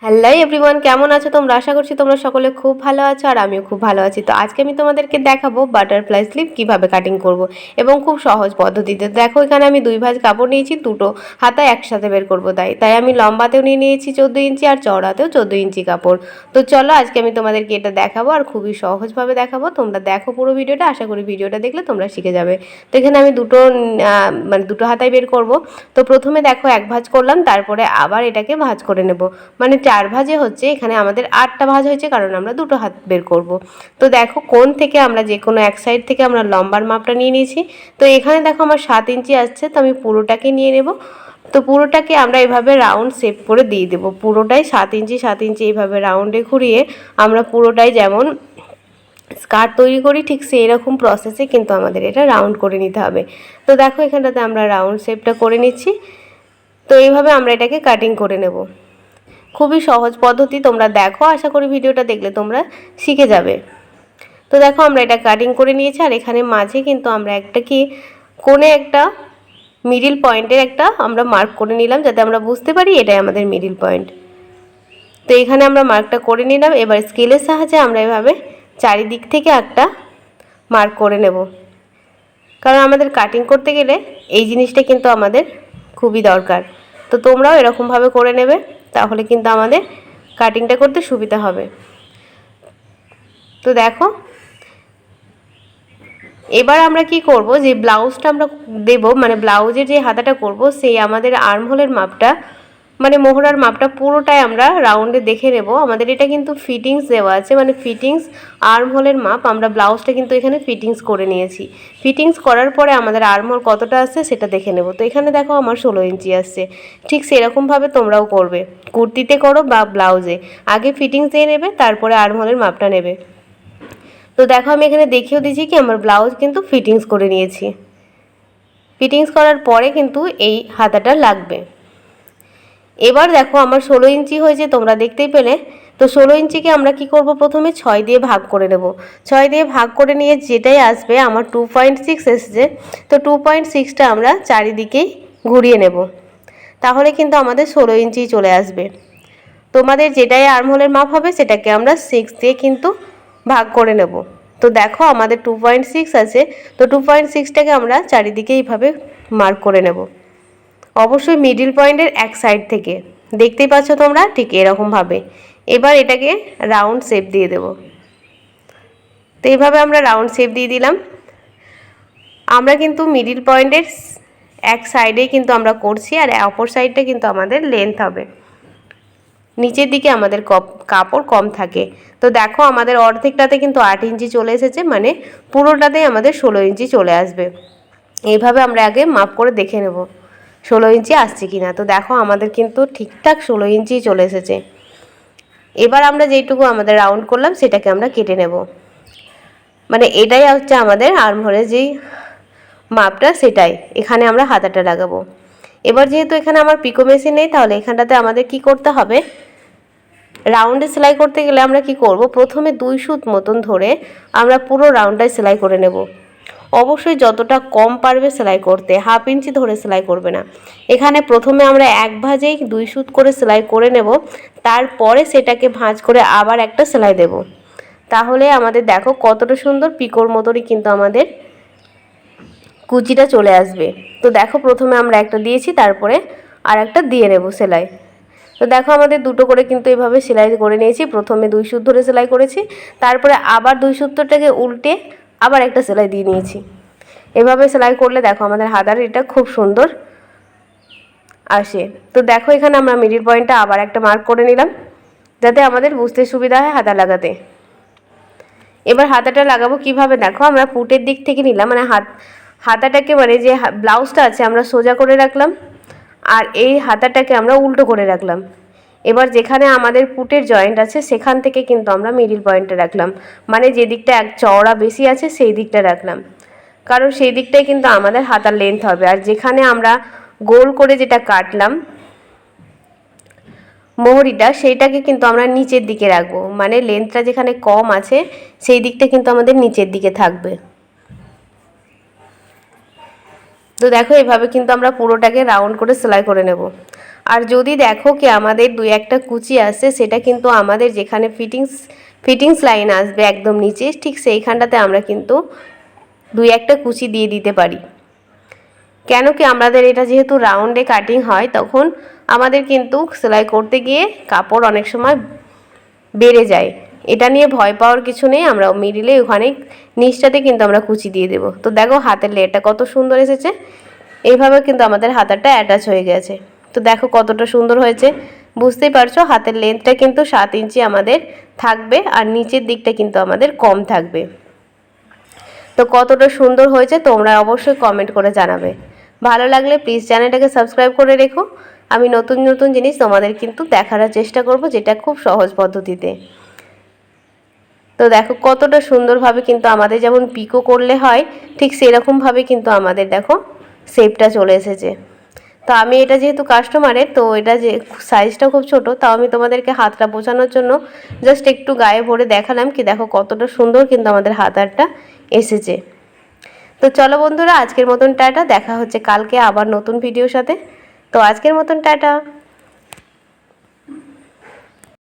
Hello everyone, কেমন আছো তোমরা? আশা করছি তোমরা সকলে খুব ভালো আছো আর আমিও খুব ভালো আছি। তো আজকে আমি তোমাদেরকে দেখাবো বাটারফ্লাই স্লিভ কিভাবে কাটিং করব এবং খুব সহজ পদ্ধতিতে। দেখো এখানে আমি 2 ভাঁজ কাপড় নিয়েছি, দুটো হাতা একসাথে বের করবো, তাই আমি লম্বাতেও নিয়ে নিয়েছি 14 ইঞ্চি আর চওড়াতেও 14 ইঞ্চি কাপড়। তো চলো আজকে আমি তোমাদেরকে এটা দেখাবো আর খুবই সহজভাবে দেখাবো। তোমরা দেখো পুরো ভিডিওটা, আশা করি ভিডিওটা দেখলে তোমরা শিখে যাবে। তো এখানে আমি দুটো হাতায় বের করব। তো প্রথমে দেখো এক ভাঁজ করলাম, তারপরে আবার এটাকে ভাঁজ করে নেব, মানে 4 ভাঁজে হচ্ছে। এখানে আমাদের 8টা ভাঁজ হয়েছে কারণ আমরা দুটো হাত বের করব। তো দেখো কোণ থেকে আমরা যে কোনো এক সাইড থেকে আমরা লম্বার মাপটা নিয়ে নিয়েছি। তো এখানে দেখো আমার 7 ইঞ্চি আসছে, তো আমি পুরোটাকে নিয়ে নেব। তো পুরোটাকে আমরা এভাবে রাউন্ড শেপ করে দিয়ে দেবো, পুরোটাই 7 ইঞ্চি 7 ইঞ্চি এইভাবে রাউন্ডে ঘুরিয়ে আমরা পুরোটাই যেমন স্কার্ট তৈরি করি ঠিক সেই রকম প্রসেসে কিন্তু আমাদের এটা রাউন্ড করে নিতে হবে। তো দেখো এখানটাতে আমরা রাউন্ড শেপটা করে নিচ্ছি। তো এইভাবে আমরা এটাকে কাটিং করে নেব। খুবই সহজ পদ্ধতি, তোমরা দেখো, আশা করি ভিডিওটা দেখলে তোমরা শিখে যাবে। তো দেখো আমরা এটা কাটিং করে নিয়েছি আর এখানে মাঝে কিন্তু আমরা কোণে একটা মিডিল পয়েন্টের একটা আমরা মার্ক করে নিলাম, যাতে আমরা বুঝতে পারি এটাই আমাদের মিডিল পয়েন্ট। তো এখানে আমরা মার্কটা করে নিলাম। এবার স্কেলের সাহায্যে আমরা এভাবে চারিদিক থেকে একটা মার্ক করে নেব, কারণ আমাদের কাটিং করতে গেলে এই জিনিসটা কিন্তু আমাদের খুবই দরকার। তো তোমরাও এরকমভাবে করে নেবে, তাহলে কিন্তু আমাদের কাটিংটা করতে সুবিধা হবে। তো দেখো এবার আমরা কি করব, যে ব্লাউজটা আমরা দেব, মানে ব্লাউজের যে হাতাটা করব সেই আমাদের আর্মহোলের মাপটা, মানে মোহরার মাপটা পুরোটাই আমরা রাউন্ডে দেখে নেব। আমাদের এটা কিন্তু ফিটিংস দেওয়া আছে, মানে ফিটিংস আর্মহোলের মাপ আমরা ব্লাউজটা কিন্তু এখানে ফিটিংস করে নিয়েছি। ফিটিংস করার পরে আমাদের আর্মহোল কতটা আসছে সেটা দেখে নেব। তো এখানে দেখো আমার 16 ইঞ্চি আসছে। ঠিক সেরকমভাবে তোমরাও করবে, কুর্তিতে করো বা ব্লাউজে আগে ফিটিংস দিয়ে নেবে, তারপরে আর্মহোলের মাপটা নেবে। তো দেখো আমি এখানে দেখিয়ে দিয়েছি কি আমার ব্লাউজ কিন্তু ফিটিংস করে নিয়েছি। ফিটিংস করার পরে কিন্তু এই হাতাটা লাগবে। এবার দেখো আমার 16 ইঞ্চি হয়েছে, তোমরা দেখতেই পেলে। তো 16 ইঞ্চিকে আমরা কি করব, প্রথমে 6 দিয়ে ভাগ করে নেব। 6 দিয়ে ভাগ করে নিয়ে যেটাই আসবে, আমার 2.6 এসেছে। তো 2.6টা আমরা চারিদিকেই ঘুরিয়ে নেব, তাহলে কিন্তু আমাদের 16 ইঞ্চি চলে আসবে। তোমাদের যেটাই আর্মহোলের মাপ হবে সেটাকে আমরা 6 দিয়ে কিন্তু ভাগ করে নেব। তো দেখো আমাদের 2.6 আছে, তো 2.6টাকে আমরা চারিদিকে এইভাবে মার্ক করে নেব, অবশ্যই মিডিল পয়েন্টের এক সাইড থেকে। দেখতেই পাচ্ছ তোমরা ঠিক এরকমভাবে। এবার এটাকে রাউন্ড শেপ দিয়ে দেব। তো এইভাবে আমরা রাউন্ড শেপ দিয়ে দিলাম। আমরা কিন্তু মিডিল পয়েন্টের এক সাইডেই কিন্তু আমরা করছি, আর অপর সাইডটা কিন্তু আমাদের লেন্থ হবে, নিচের দিকে আমাদের কাপড় কম থাকে। তো দেখো আমাদের অর্ধেকটাতে কিন্তু 8 ইঞ্চি চলে এসেছে, মানে পুরোটাতেই আমাদের 16 ইঞ্চি চলে আসবে। এইভাবে আমরা আগে মাপ করে দেখে নেব 16 ইঞ্চি আসছে কিনা। তো দেখো আমাদের কিন্তু ঠিকঠাক 16 ইঞ্চি চলে এসেছে। এবার আমরা যেটুকু আমাদের রাউন্ড করলাম সেটাকে আমরা কেটে নেব, মানে এটাই হচ্ছে আমাদের আর্মহোলের যেই মাপটা, সেটাই এখানে আমরা হাতাটা লাগাবো। এবার যেহেতু এখানে আমার পিকো মেশিন নেই, তাহলে এখানটাতে আমাদের কি করতে হবে, রাউন্ডে সেলাই করতে গেলে আমরা কি করব, প্রথমে 2 সুত মতন ধরে আমরা পুরো রাউন্ডটাই সেলাই করে নেব। অবশ্যই যতটা কম পারবে সেলাই করতে, হাফ ইঞ্চি ধরে সেলাই করবে না। এখানে প্রথমে আমরা এক ভাঁজেই 2 সুত করে সেলাই করে নেব, তারপরে সেটাকে ভাঁজ করে আবার একটা সেলাই দেব। তাহলে আমাদের দেখো কতটা সুন্দর পিকোর মতনই কিন্তু আমাদের কুচিটা চলে আসবে। তো দেখো প্রথমে আমরা একটা দিয়েছি, তারপরে আর একটা দিয়ে নেব সেলাই। তো দেখো আমাদের দুটো করে কিন্তু এভাবে সেলাই করে নিয়েছি। প্রথমে 2 সুত ধরে সেলাই করেছি, তারপরে আবার 2 সুতোটাকে উল্টে আবার একটা সেলাই দিয়ে নিয়েছি। এভাবে সেলাই করলে দেখো আমাদের হাতার এটা খুব সুন্দর আসে। তো দেখো এখানে আমরা মিডিল পয়েন্টটা আবার একটা মার্ক করে নিলাম, যাতে আমাদের বুঝতে সুবিধা হয় হাতা লাগাতে। এবার হাতাটা লাগাবো কিভাবে, দেখো আমরা পুটের দিক থেকে নিলাম, মানে হাতাটাকে, মানে যে ব্লাউজটা আছে আমরা সোজা করে রাখলাম, আর এই হাতাটাকে আমরা উল্টো করে রাখলাম। এবার যেখানে আমাদের পুটের জয়েন্ট আছে সেখান থেকে কিন্তু আমরা মিডিল পয়েন্টটা রাখলাম, মানে যে দিকটা এক চওড়া বেশি আছে সেই দিকটা রাখলাম, কারণ সেই দিকটাই কিন্তু আমাদের হাতার লেন্থ হবে। আর যেখানে আমরা গোল করে যেটা কাটলাম মোহরিটা, সেইটাকে কিন্তু আমরা নিচের দিকে রাখবো, মানে লেন্থটা যেখানে কম আছে সেই দিকটা কিন্তু আমাদের নিচের দিকে থাকবে। তো দেখো এভাবে কিন্তু আমরা পুরোটাকে রাউন্ড করে সেলাই করে নেব। আর যদি দেখো কি আমাদের 2-1টা কুচি আসছে, সেটা কিন্তু আমাদের যেখানে ফিটিংস লাইন আসবে একদম নিচে, ঠিক সেইখানটাতে আমরা কিন্তু 2-1টা কুচি দিয়ে দিতে পারি। কেন কি আমাদের এটা যেহেতু রাউন্ডে কাটিং হয়, তখন আমাদের কিন্তু সেলাই করতে গিয়ে কাপড় অনেক সময় বেড়ে যায়। এটা নিয়ে ভয় পাওয়ার কিছু নেই, আমরা মিডিলে ওখানে নিচটাতে কিন্তু আমরা কুচি দিয়ে দেবো। তো দেখো হাতের লেয়ারটা কত সুন্দর এসেছে, এইভাবে কিন্তু আমাদের হাতাটা অ্যাটাচ হয়ে গেছে। তো দেখো কতটা সুন্দর হয়েছে, বুঝতেই পারছো হাতের লেন্থটা কিন্তু 7 ইঞ্চি আমাদের থাকবে, আর নিচের দিকটা কিন্তু আমাদের কম থাকবে। তো কতটা সুন্দর হয়েছে তোমরা অবশ্যই কমেন্ট করে জানাবে। ভালো লাগলে প্লিজ চ্যানেলটাকে সাবস্ক্রাইব করে রেখো। আমি নতুন নতুন জিনিস তোমাদের কিন্তু দেখানোর চেষ্টা করব, যেটা খুব সহজ পদ্ধতিতে। তো দেখো কতটা সুন্দরভাবে কিন্তু আমাদের যেমন পিকো করলে হয়, ঠিক সেরকমভাবে কিন্তু আমাদের দেখো শেপটা চলে এসেছে। তো আমি এটা যেহেতু কাস্টমারের, তো এটা যে সাইজটা খুব ছোট, তাও আমি তোমাদেরকে হাতটা বোঝানোর জন্য জাস্ট একটু গায়ে ভরে দেখালাম কি দেখো কতটা সুন্দর কিন্তু আমাদের হাতারটা এসেছে। তো চলো বন্ধুরা, আজকের মতন টাটা, দেখা হচ্ছে কালকে আবার নতুন ভিডিওর সাথে। তো আজকের মতন টাটা।